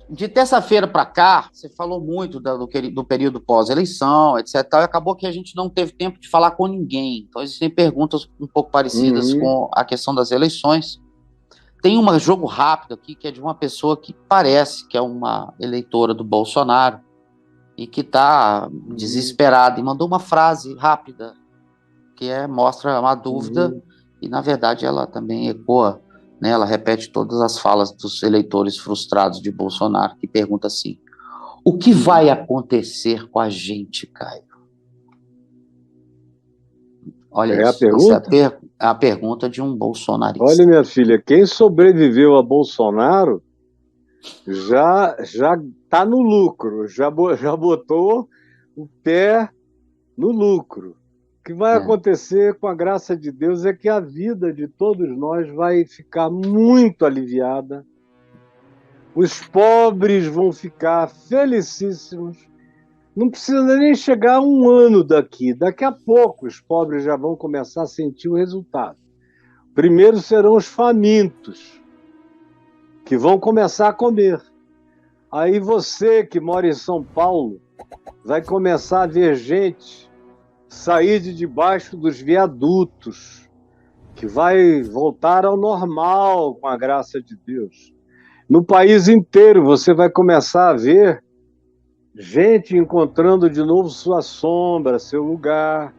De terça-feira para cá, você falou muito do período pós-eleição, etc. E acabou que a gente não teve tempo de falar com ninguém. Então, existem perguntas um pouco parecidas Uhum. com a questão das eleições. Tem um jogo rápido aqui que é de uma pessoa que parece que é uma eleitora do Bolsonaro e que está Uhum. desesperada e mandou uma frase rápida mostra uma dúvida Uhum. e, na verdade, ela também ecoa, né, ela repete todas as falas dos eleitores frustrados de Bolsonaro, que pergunta assim: o que vai acontecer com a gente, Caio? Olha É a isso, essa é pergunta? a pergunta de um Olha, bolsonarista. minha filha, quem sobreviveu a Bolsonaro já está no lucro, já botou o pé no lucro. O que vai É, acontecer, com a graça de Deus, é que a vida de todos nós vai ficar muito aliviada. Os pobres vão ficar felicíssimos. Não precisa nem chegar a um ano daqui. Daqui a pouco os pobres já vão começar a sentir o resultado. Primeiro serão os famintos, que vão começar a comer. Aí você que mora em São Paulo vai começar a ver gente sair de debaixo dos viadutos, que vai voltar ao normal com a graça de Deus. No país inteiro você vai começar a ver gente encontrando de novo sua sombra, seu lugar.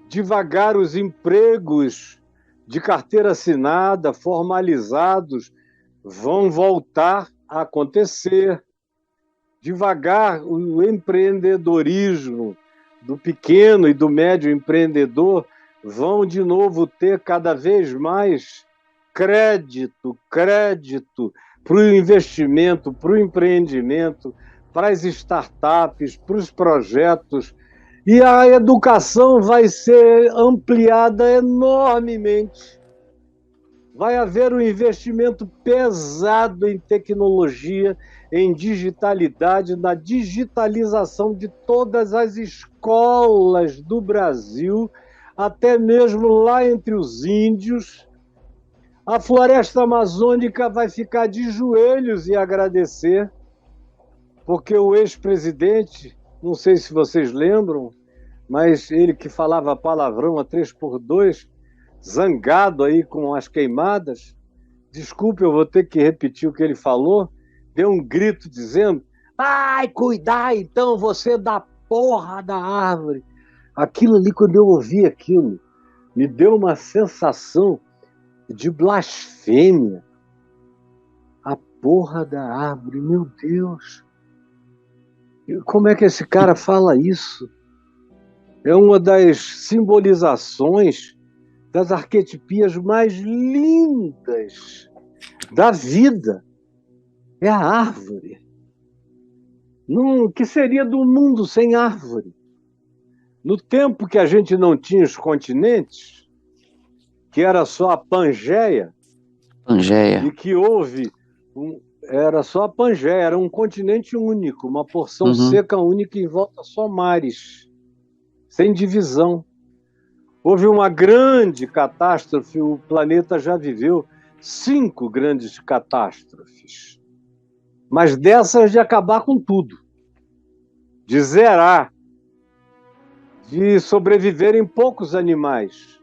Devagar os empregos de carteira assinada, formalizados, vão voltar a acontecer. Devagar o empreendedorismo do pequeno e do médio empreendedor vão de novo ter cada vez mais crédito para o investimento, para o empreendimento, para as startups, para os projetos. E a educação vai ser ampliada enormemente. Vai haver um investimento pesado em tecnologia, em digitalidade, na digitalização de todas as escolas do Brasil, até mesmo lá entre os índios. A floresta amazônica vai ficar de joelhos e agradecer, porque o ex-presidente, não sei se vocês lembram, mas ele que falava palavrão a 3x2, zangado aí com as queimadas, desculpe, eu vou ter que repetir o que ele falou, deu um grito dizendo: ai, cuidar então você da porra da árvore. Aquilo ali, quando eu ouvi aquilo, me deu uma sensação de blasfêmia. A porra da árvore, meu Deus. Como é que esse cara fala isso? É uma das simbolizações das arquetipias mais lindas da vida. É a árvore. O que seria do mundo sem árvore? No tempo que a gente não tinha os continentes, que era só a Pangeia, Pangeia. e que houve, era só a Pangeia, era um continente único, uma porção Uhum. seca única em volta só mares, sem divisão. Houve uma grande catástrofe, o planeta já viveu 5 grandes catástrofes, mas dessas de acabar com tudo, de zerar, de sobreviverem poucos animais.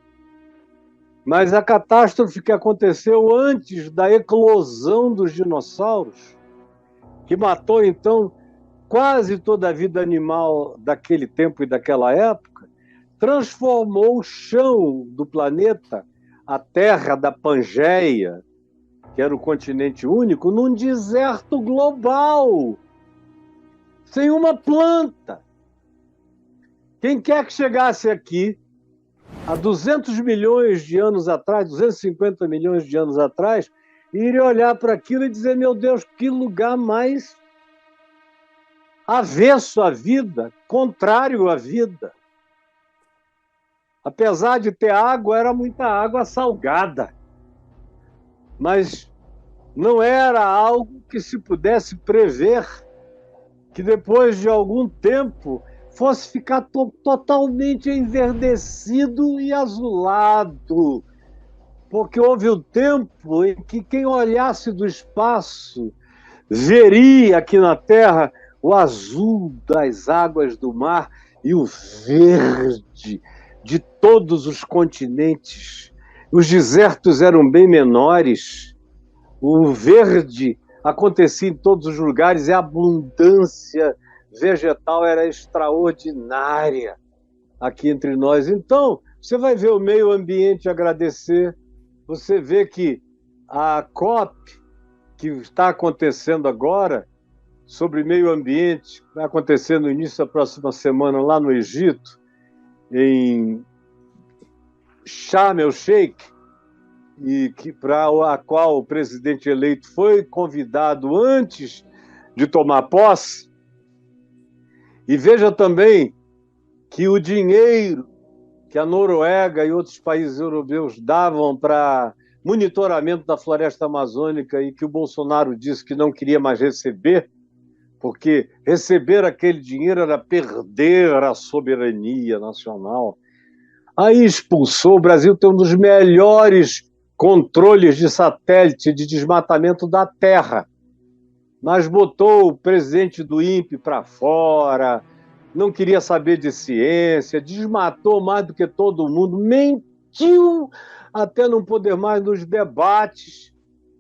Mas a catástrofe que aconteceu antes da eclosão dos dinossauros, que matou então quase toda a vida animal daquele tempo e daquela época, transformou o chão do planeta, a terra da Pangeia, que era o continente único, num deserto global, sem uma planta. Quem quer que chegasse aqui há 200 milhões de anos atrás, 250 milhões de anos atrás, iria olhar para aquilo e dizer: meu Deus, que lugar mais avesso à vida, contrário à vida. Apesar de ter água, era muita água salgada. Mas não era algo que se pudesse prever que depois de algum tempo fosse ficar totalmente enverdecido e azulado. Porque houve um tempo em que quem olhasse do espaço veria aqui na Terra o azul das águas do mar e o verde de todos os continentes. Os desertos eram bem menores, o verde acontecia em todos os lugares e a abundância vegetal era extraordinária aqui entre nós. Então, você vai ver o meio ambiente agradecer, você vê que a COP, que está acontecendo agora, sobre meio ambiente, vai acontecer no início da próxima semana lá no Egito, em Sharm el-Sheikh, e para a qual o presidente eleito foi convidado antes de tomar posse. E veja também que o dinheiro que a Noruega e outros países europeus davam para monitoramento da floresta amazônica e que o Bolsonaro disse que não queria mais receber, porque receber aquele dinheiro era perder a soberania nacional. Aí expulsou. O Brasil tem um dos melhores controles de satélite de desmatamento da Terra, mas botou o presidente do INPE para fora, não queria saber de ciência, desmatou mais do que todo mundo, mentiu até não poder mais nos debates,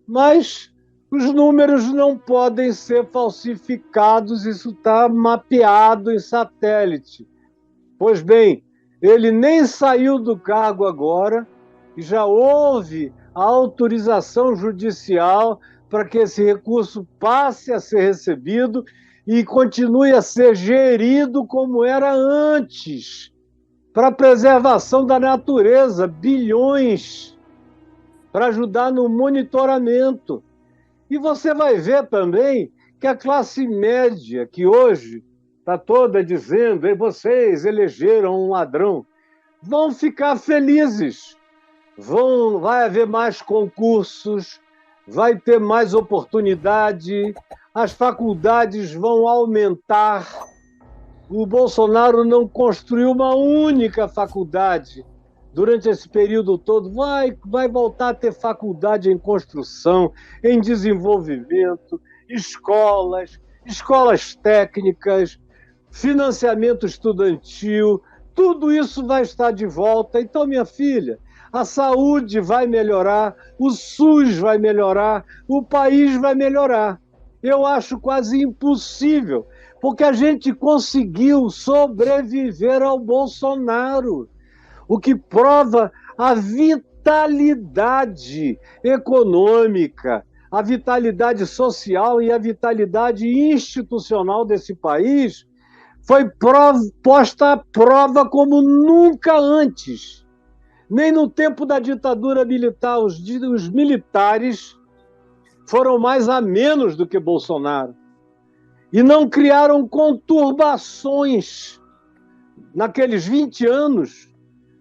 mas os números não podem ser falsificados, isso está mapeado em satélite. Pois bem, ele nem saiu do cargo agora e já houve a autorização judicial para que esse recurso passe a ser recebido e continue a ser gerido como era antes, para a preservação da natureza, bilhões, para ajudar no monitoramento. E você vai ver também que a classe média, que hoje está toda dizendo: vocês elegeram um ladrão, vão ficar felizes. Vai haver mais concursos, vai ter mais oportunidade, as faculdades vão aumentar. O Bolsonaro não construiu uma única faculdade durante esse período todo. Vai voltar a ter faculdade em construção, em desenvolvimento, escolas técnicas, financiamento estudantil, tudo isso vai estar de volta. Então, minha filha, a saúde vai melhorar, o SUS vai melhorar, o país vai melhorar. Eu acho quase impossível, porque a gente conseguiu sobreviver ao Bolsonaro, o que prova a vitalidade econômica, a vitalidade social e a vitalidade institucional desse país foi posta à prova como nunca antes. Nem no tempo da ditadura militar, os militares foram mais a menos do que Bolsonaro. E não criaram conturbações naqueles 20 anos,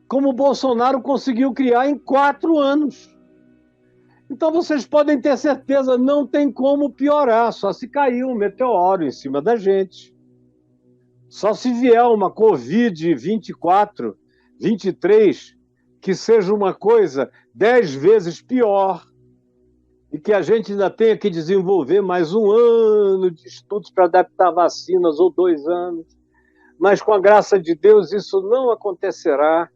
como o Bolsonaro conseguiu criar em 4 anos. Então vocês podem ter certeza, não tem como piorar, só se cair um meteoro em cima da gente. Só se vier uma Covid 24, 23, que seja uma coisa 10 vezes pior, e que a gente ainda tenha que desenvolver mais 1 ano de estudos para adaptar vacinas, ou 2 anos. Mas, com a graça de Deus, isso não acontecerá.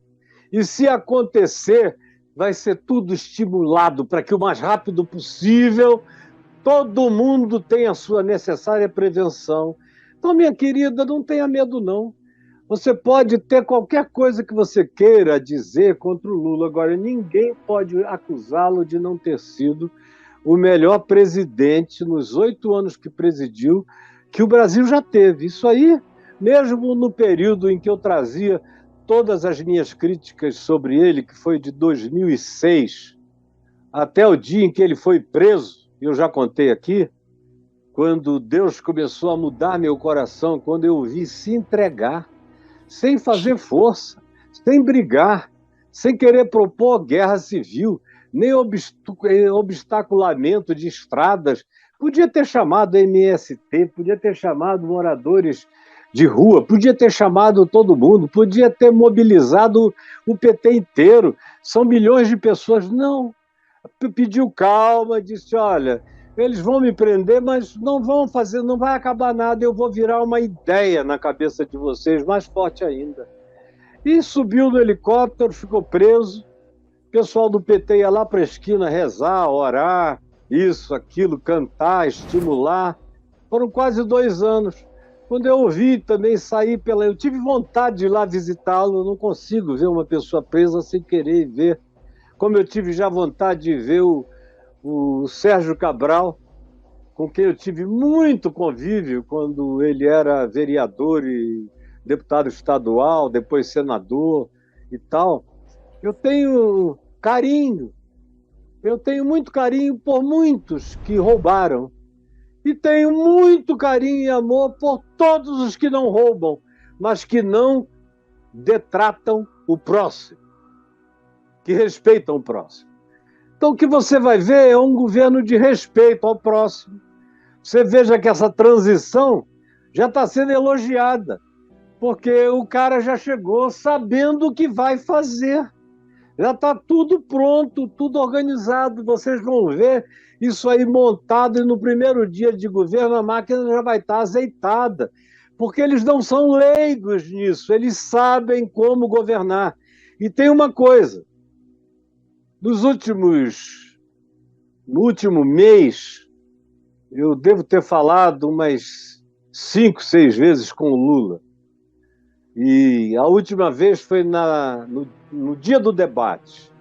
E se acontecer, vai ser tudo estimulado para que o mais rápido possível todo mundo tenha a sua necessária prevenção. Então, minha querida, não tenha medo, não. Você pode ter qualquer coisa que você queira dizer contra o Lula. Agora, ninguém pode acusá-lo de não ter sido o melhor presidente nos 8 anos que presidiu, que o Brasil já teve. Isso aí, mesmo no período em que eu trazia todas as minhas críticas sobre ele, que foi de 2006, até o dia em que ele foi preso, eu já contei aqui, quando Deus começou a mudar meu coração, quando eu o vi se entregar, sem fazer força, sem brigar, sem querer propor guerra civil, nem obstaculamento de estradas. Podia ter chamado MST, podia ter chamado moradores de rua, podia ter chamado todo mundo, podia ter mobilizado o PT inteiro. São milhões de pessoas. Não. Pediu calma, disse: olha, eles vão me prender, mas não vão fazer, não vai acabar nada, eu vou virar uma ideia na cabeça de vocês, mais forte ainda. E subiu no helicóptero, ficou preso. O pessoal do PT ia lá para a esquina rezar, orar, isso, aquilo, cantar, estimular. Foram quase 2 anos. Quando eu ouvi também sair pela... Eu tive vontade de ir lá visitá-lo, eu não consigo ver uma pessoa presa sem querer ver. Como eu tive já vontade de ver o Sérgio Cabral, com quem eu tive muito convívio quando ele era vereador e deputado estadual, depois senador e tal. Eu tenho muito carinho por muitos que roubaram. E tenho muito carinho e amor por todos os que não roubam, mas que não detratam o próximo, que respeitam o próximo. Então, o que você vai ver é um governo de respeito ao próximo. Você veja que essa transição já está sendo elogiada, porque o cara já chegou sabendo o que vai fazer. Já está tudo pronto, tudo organizado. Vocês vão ver isso aí montado e no primeiro dia de governo a máquina já vai estar azeitada, porque eles não são leigos nisso, eles sabem como governar. E tem uma coisa, no último mês, eu devo ter falado umas 5, 6 vezes com o Lula. E a última vez foi no dia do debate,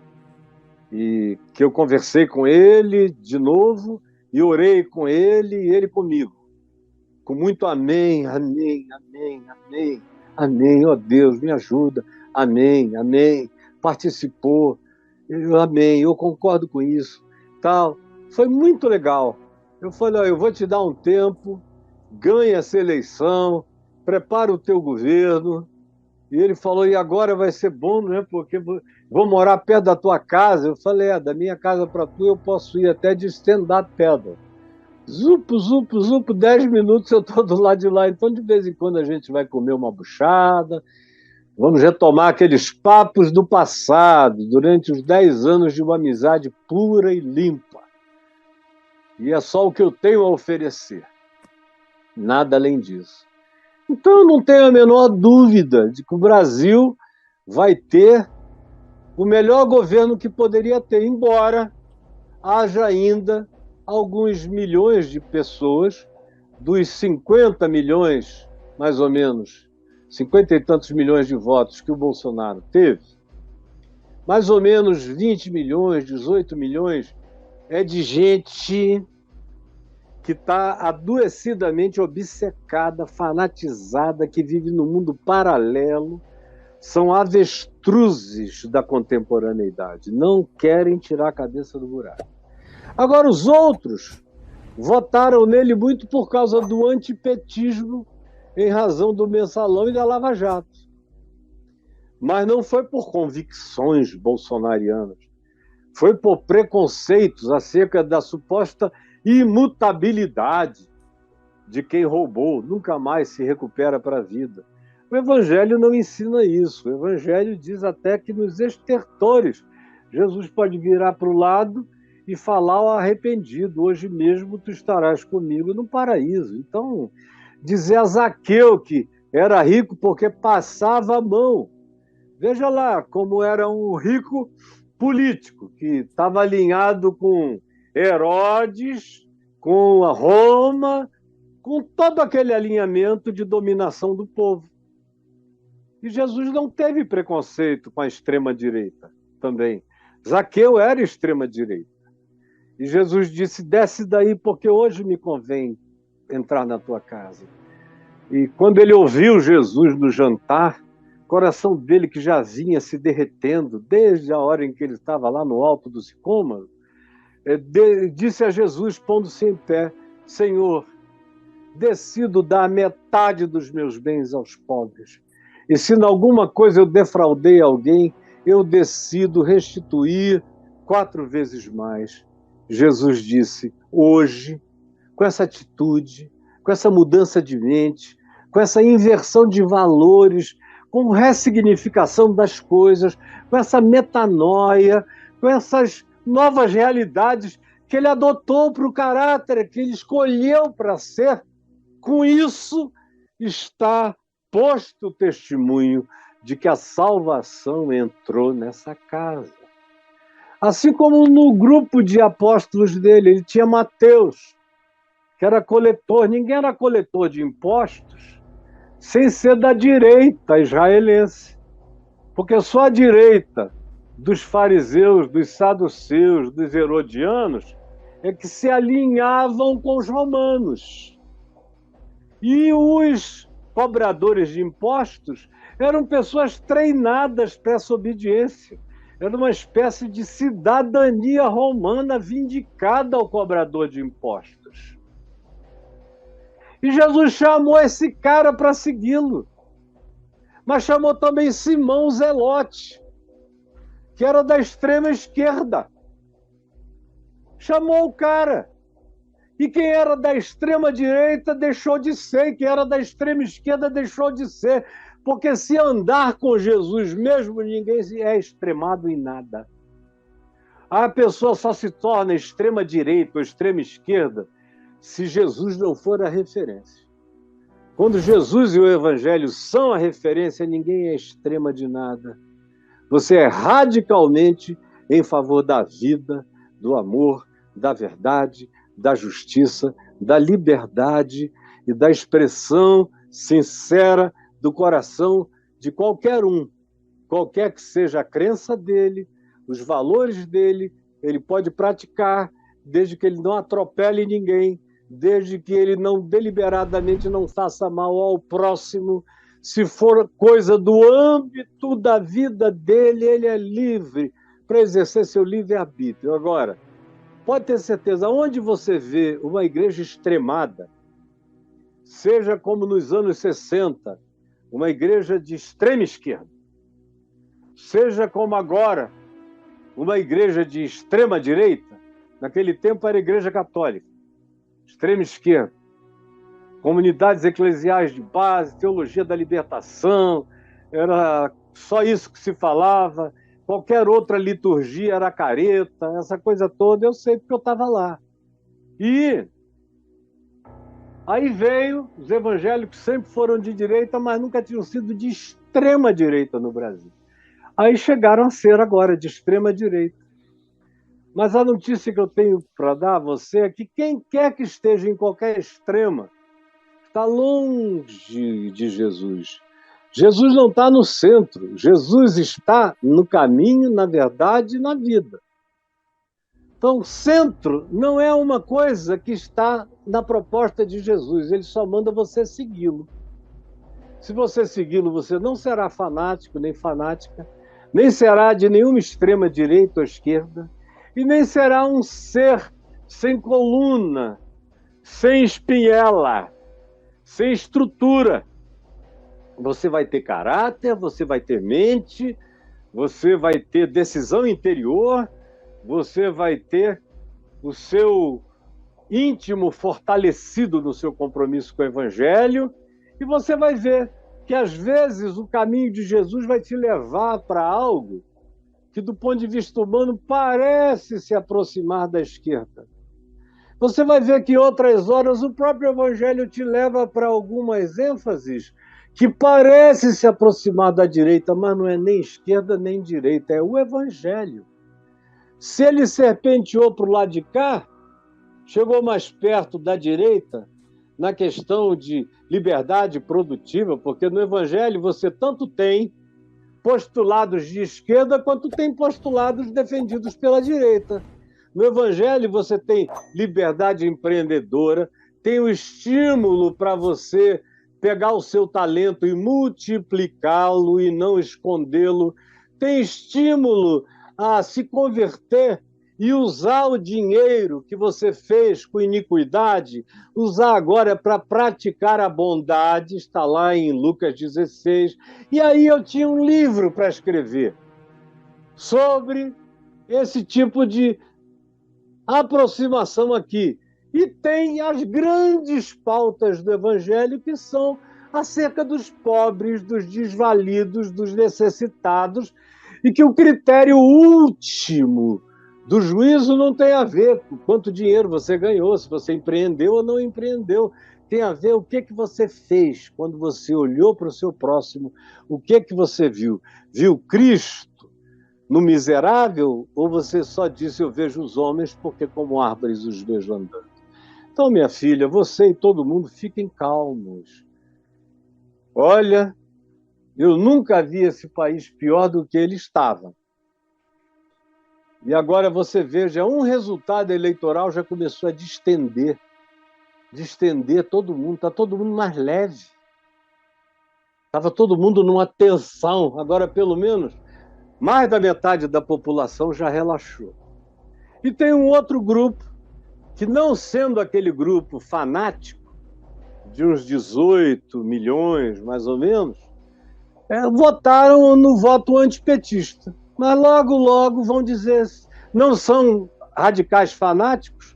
e que eu conversei com ele de novo, e orei com ele e ele comigo. Com muito amém, amém, amém, amém, amém, ó Deus, me ajuda, amém, amém, participou, amém, eu concordo com isso, tal. Foi muito legal. Eu falei, ó, eu vou te dar um tempo, ganha essa eleição, prepara o teu governo. E ele falou, e agora vai ser bom, né? Porque vou morar perto da tua casa. Eu falei, da minha casa para tu eu posso ir até de stand-up paddle. Zupo, zupo, zupo, 10 minutos eu estou do lado de lá. Então, de vez em quando, a gente vai comer uma buchada, vamos retomar aqueles papos do passado, durante os 10 anos de uma amizade pura e limpa. E é só o que eu tenho a oferecer. Nada além disso. Então, eu não tenho a menor dúvida de que o Brasil vai ter o melhor governo que poderia ter, embora haja ainda alguns milhões de pessoas, dos 50 milhões, mais ou menos, 50 e tantos milhões de votos que o Bolsonaro teve, mais ou menos 20 milhões, 18 milhões, é de gente que está adoecidamente obcecada, fanatizada, que vive no mundo paralelo, são avestruzes da contemporaneidade, não querem tirar a cabeça do buraco. Agora, os outros votaram nele muito por causa do antipetismo, em razão do Mensalão e da Lava Jato. Mas não foi por convicções bolsonarianas, foi por preconceitos acerca da suposta imutabilidade de quem roubou, nunca mais se recupera para a vida. O Evangelho não ensina isso. O Evangelho diz até que nos estertores Jesus pode virar para o lado e falar ao arrependido, hoje mesmo tu estarás comigo no paraíso. Então, dizer a Zaqueu que era rico porque passava a mão. Veja lá como era um rico político, que estava alinhado com Herodes, com a Roma, com todo aquele alinhamento de dominação do povo. E Jesus não teve preconceito com a extrema-direita também. Zaqueu era extrema-direita. E Jesus disse, desce daí porque hoje me convém entrar na tua casa. E quando ele ouviu Jesus no jantar, o coração dele que já vinha se derretendo desde a hora em que ele estava lá no alto do sicômoro, disse a Jesus, pondo-se em pé, Senhor, decido dar metade dos meus bens aos pobres. E se em alguma coisa eu defraudei alguém, eu decido restituir 4 vezes mais. Jesus disse, hoje, com essa atitude, com essa mudança de mente, com essa inversão de valores, com ressignificação das coisas, com essa metanoia, com essas novas realidades que ele adotou para o caráter, que ele escolheu para ser. Com isso, está posto o testemunho de que a salvação entrou nessa casa. Assim como no grupo de apóstolos dele, ele tinha Mateus, que era coletor. Ninguém era coletor de impostos sem ser da direita israelense, porque só a direita dos fariseus, dos saduceus, dos herodianos é que se alinhavam com os romanos. E os cobradores de impostos eram pessoas treinadas para essa obediência. Era uma espécie de cidadania romana vindicada ao cobrador de impostos. E Jesus chamou esse cara para segui-lo. Mas chamou também Simão Zelote, que era da extrema esquerda. Chamou o cara. E quem era da extrema direita deixou de ser, quem era da extrema esquerda deixou de ser. Porque se andar com Jesus mesmo, ninguém é extremado em nada. A pessoa só se torna extrema direita ou extrema esquerda se Jesus não for a referência. Quando Jesus e o Evangelho são a referência, ninguém é extrema de nada. Você é radicalmente em favor da vida, do amor, da verdade, da justiça, da liberdade e da expressão sincera do coração de qualquer um. Qualquer que seja a crença dele, os valores dele, ele pode praticar, desde que ele não atropele ninguém, desde que ele não deliberadamente não faça mal ao próximo. Se for coisa do âmbito da vida dele, ele é livre para exercer seu livre-arbítrio. Agora, pode ter certeza, onde você vê uma igreja extremada, seja como nos anos 60, uma igreja de extrema esquerda, seja como agora, uma igreja de extrema direita, naquele tempo era a igreja católica, extrema esquerda, comunidades eclesiais de base, teologia da libertação, era só isso que se falava, qualquer outra liturgia era careta, essa coisa toda, eu sei porque eu estava lá. E aí veio, os evangélicos sempre foram de direita, mas nunca tinham sido de extrema direita no Brasil. Aí chegaram a ser agora de extrema direita. Mas a notícia que eu tenho para dar a você é que quem quer que esteja em qualquer extrema está longe de Jesus. Jesus não está no centro. Jesus está no caminho, na verdade e na vida. Então, centro não é uma coisa que está na proposta de Jesus. Ele só manda você segui-lo. Se você segui-lo, você não será fanático nem fanática, nem será de nenhuma extrema direita ou esquerda, e nem será um ser sem coluna, sem espinhela, sem estrutura. Você vai ter caráter, você vai ter mente, você vai ter decisão interior, você vai ter o seu íntimo fortalecido no seu compromisso com o Evangelho, e você vai ver que, às vezes, o caminho de Jesus vai te levar para algo que, do ponto de vista humano, parece se aproximar da esquerda. Você vai ver que, outras horas, o próprio Evangelho te leva para algumas ênfases que parece se aproximar da direita, mas não é nem esquerda nem direita, é o Evangelho. Se ele serpenteou para o lado de cá, chegou mais perto da direita na questão de liberdade produtiva, porque no Evangelho você tanto tem postulados de esquerda quanto tem postulados defendidos pela direita. No Evangelho você tem liberdade empreendedora, tem o estímulo para você pegar o seu talento e multiplicá-lo e não escondê-lo, tem estímulo a se converter e usar o dinheiro que você fez com iniquidade, usar agora para praticar a bondade, está lá em Lucas 16. E aí eu tinha um livro para escrever sobre esse tipo de aproximação aqui. E tem as grandes pautas do Evangelho, que são acerca dos pobres, dos desvalidos, dos necessitados, e que o critério último Do juízo não tem a ver com quanto dinheiro você ganhou, se você empreendeu ou não empreendeu. Tem a ver o que você fez quando você olhou para o seu próximo, o que você viu? Viu Cristo no miserável ou você só disse eu vejo os homens porque como árvores os vejo andando? Então, minha filha, você e todo mundo fiquem calmos. Olha, eu nunca vi esse país pior do que ele estava. E agora você veja, um resultado eleitoral já começou a distender todo mundo, está todo mundo mais leve. Estava todo mundo numa tensão, agora pelo menos mais da metade da população já relaxou. E tem um outro grupo, que não sendo aquele grupo fanático, de uns 18 milhões, mais ou menos, votaram no voto antipetista. Mas logo vão dizer, não são radicais fanáticos,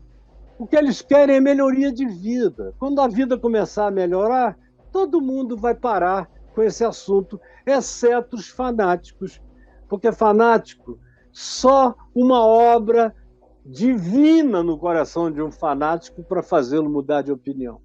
o que eles querem é melhoria de vida. Quando a vida começar a melhorar, todo mundo vai parar com esse assunto, exceto os fanáticos. Porque fanático, só uma obra divina no coração de um fanático para fazê-lo mudar de opinião.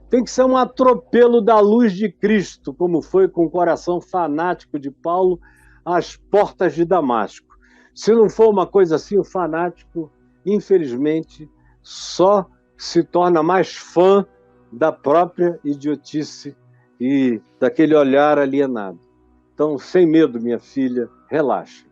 Tem que ser um atropelo da luz de Cristo, como foi com o coração fanático de Paulo às portas de Damasco. Se não for uma coisa assim, o fanático, infelizmente, só se torna mais fã da própria idiotice e daquele olhar alienado. Então, sem medo, minha filha, relaxa.